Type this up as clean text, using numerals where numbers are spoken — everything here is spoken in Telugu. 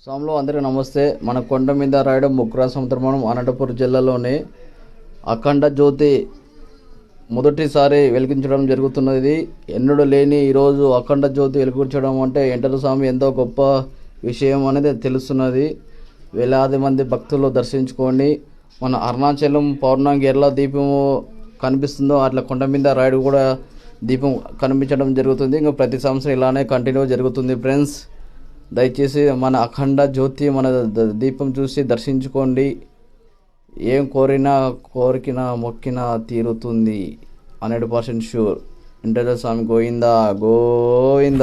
స్వాములు అందరికీ నమస్తే. మన కొండ మీద రాయడం ముక్రా సముద్రం అనంతపురం జిల్లాలోని అఖండ జ్యోతి మొదటిసారి వెలిగించడం జరుగుతున్నది. ఎన్నడూ లేని ఈరోజు అఖండ జ్యోతి వెలిగించడం అంటే వెంకటేశ్వర స్వామి ఎంతో గొప్ప విషయం అనేది తెలుస్తున్నది. వేలాది మంది భక్తులు దర్శించుకోండి. మన అరుణాచలం పౌర్ణమికి ఎలా దీపము కనిపిస్తుందో అట్లా కొండ మీద రాయుడు కూడా దీపం కనిపించడం జరుగుతుంది. ఇంకా ప్రతి సంవత్సరం ఇలానే కంటిన్యూ జరుగుతుంది ఫ్రెండ్స్. దయచేసి మన అఖండ జ్యోతి మన దీపం చూసి దర్శించుకోండి. ఏం కోరికినా మొక్కినా తీరుతుంది. 100% షూర్. వెంకటేశ్వర స్వామి గోవిందా గోవింద.